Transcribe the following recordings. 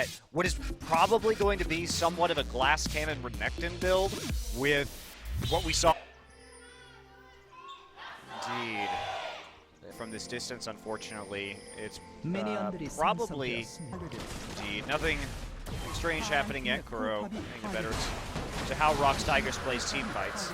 at what is probably going to be somewhat of a glass cannon Renekton build with what we saw. Indeed. From this distance, unfortunately, it's probably indeed nothing strange happening yet. Kuro getting better to how Rox Tigers plays team fights.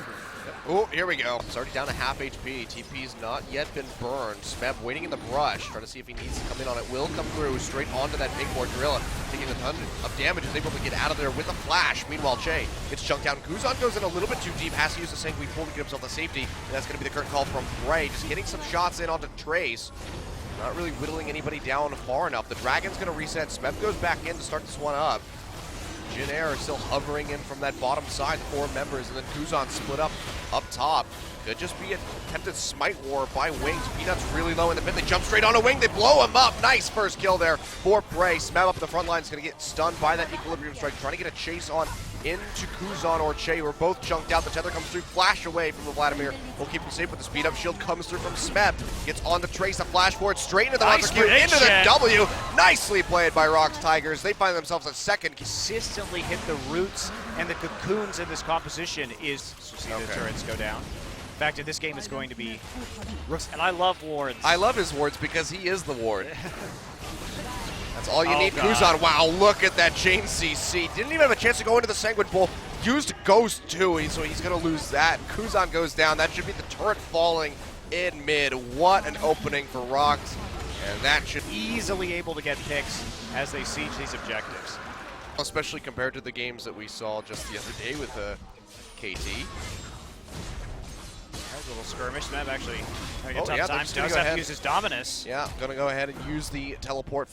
Oh, here we go. It's already down to half HP. TP's not yet been burned. Smeb waiting in the brush, trying to see if he needs to come in on it. Will come through straight onto that big board gorilla, taking a ton of damage, is able to get out of there with a flash. Meanwhile, Chei gets chunked out, and Kuzan goes in a little bit too deep, has to use the Sanguine Pool to get himself to safety, and that's going to be the current call from Bray. Just getting some shots in onto Trace. Not really whittling anybody down far enough. The Dragon's going to reset. Smeb goes back in to start this one up. Jin Air is still hovering in from that bottom side, 4 members, and then Kuzan split up top. Could just be an attempted smite war by Wings. Peanut's really low in the pit. They jump straight on a Wing. They blow him up. Nice first kill there for Bray. Smeb up the front line is going to get stunned by that Equilibrium Strike. Trying to get a chase on into Kuzan or Chei, who are both chunked out. The tether comes through, flash away from the Vladimir. Will keep him safe with the speed up. Shield comes through from Smeb. Gets on the Trace, a flash forward straight into the nice Q, into the W. Nicely played by Rox Tigers. They find themselves a second. Consistently hit the roots and the cocoons in this composition is see the turrets go down. In fact, in this game it's going to be Rooks, and I love wards. I love his wards because he is the ward. That's all you need. God. Kuzan, wow, look at that chain CC. Didn't even have a chance to go into the Sanguine Pool. Used Ghost too, so he's going to lose that. Kuzan goes down. That should be the turret falling in mid. What an opening for Rox. And that should easily able to get picks as they siege these objectives. Especially compared to the games that we saw just the other day with KT. A little skirmish. Smeb actually having a tough time. Does have to use his Dominus. Yeah, going to go ahead and use the teleport.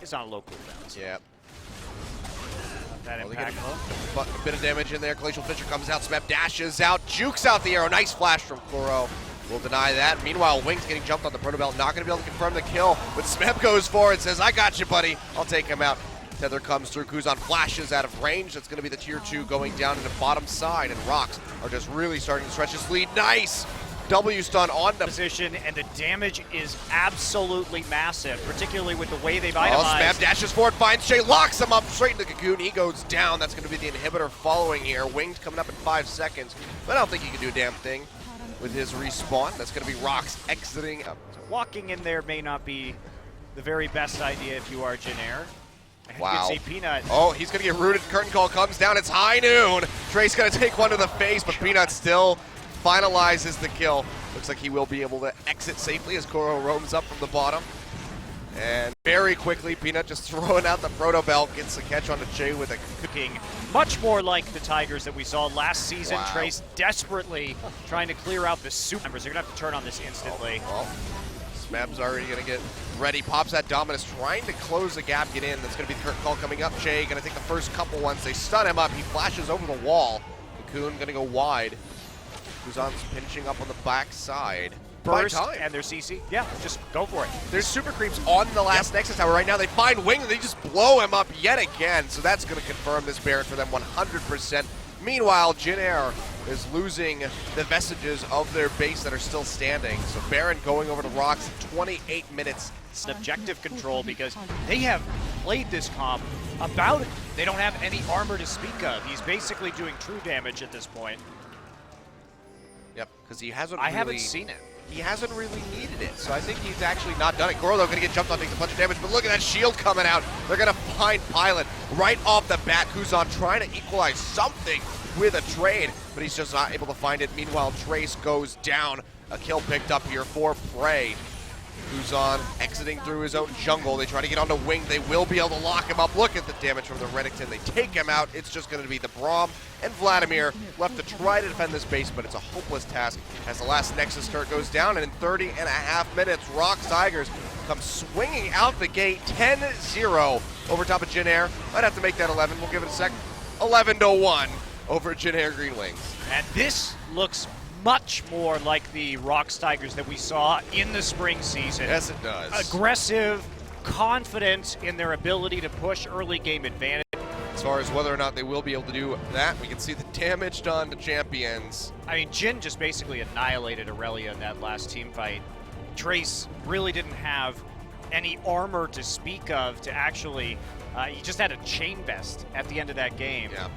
It's on a low cooldown. Yeah. That impactful. But a bit of damage in there. Glacial Fisher comes out. Smeb dashes out. Jukes out the arrow. Nice flash from Kuro. Will deny that. Meanwhile, Wings getting jumped on the Proto Belt. Not going to be able to confirm the kill. But Smeb goes forward, says, I got you, buddy. I'll take him out. Tether comes through. Kuzan flashes out of range. That's going to be the tier 2 going down to the bottom side. And Rox are just really starting to stretch his lead. Nice! W stun on the position, and the damage is absolutely massive, particularly with the way they've itemized. Smeb dashes forward, finds Chei, locks him up straight in the cocoon. He goes down. That's going to be the inhibitor following here. Wings coming up in 5 seconds, but I don't think he can do a damn thing with his respawn. That's going to be Rox exiting. Walking in there may not be the very best idea if you are Jin Air. Wow. You can see Peanut. Oh, he's going to get rooted. Curtain call comes down. It's high noon. Trace going to take one to the face, but Peanut still finalizes the kill. Looks like he will be able to exit safely as Kuro roams up from the bottom. And very quickly, Peanut just throwing out the Proto Belt, gets the catch onto Chei with a cooking. Much more like the Tigers that we saw last season. Wow. Trace desperately trying to clear out the super members. They're going to have to turn on this instantly. Well, Smeb's already going to get ready. Pops that Dominus, trying to close the gap, get in. That's going to be the curtain call coming up. Chei going to take the first couple ones. They stun him up. He flashes over the wall. Cocoon going to go wide. Kuzan's pinching up on the back side. Burst and their CC. Yeah, just go for it. There's super creeps on the last Nexus Tower right now. They find Wing and they just blow him up yet again. So that's going to confirm this Baron for them 100%. Meanwhile, Jin Air is losing the vestiges of their base that are still standing. So Baron going over to Rox, 28 minutes. It's an objective control because they have played this comp about it. They don't have any armor to speak of. He's basically doing true damage at this point. Yep, because he hasn't I haven't seen it. He hasn't really needed it, so I think he's actually not done it. Kuro, though, going to get jumped on, takes a bunch of damage, but look at that shield coming out. They're going to find Pilot right off the bat. Kuzan trying to equalize something with a trade, but he's just not able to find it. Meanwhile, Trace goes down. A kill picked up here for Prey. Kuzan exiting through his own jungle. They try to get onto Wing. They will be able to lock him up. Look at the damage from the Renekton. They take him out. It's just going to be the Braum and Vladimir left to try to defend this base, but it's a hopeless task as the last Nexus turret goes down, and in 30.5 minutes, Rox Tigers come swinging out the gate 10-0 over top of Jin Air. Might have to make that 11. We'll give it a sec. 11-1 over Jin Air Greenwings. And this looks much more like the Rox Tigers that we saw in the spring season. Yes, it does. Aggressive, confident in their ability to push early game advantage. As far as whether or not they will be able to do that, we can see the damage done to champions. I mean, Jhin just basically annihilated Irelia in that last team fight. Trace really didn't have any armor to speak of to actually, he just had a chain vest at the end of that game. Yeah.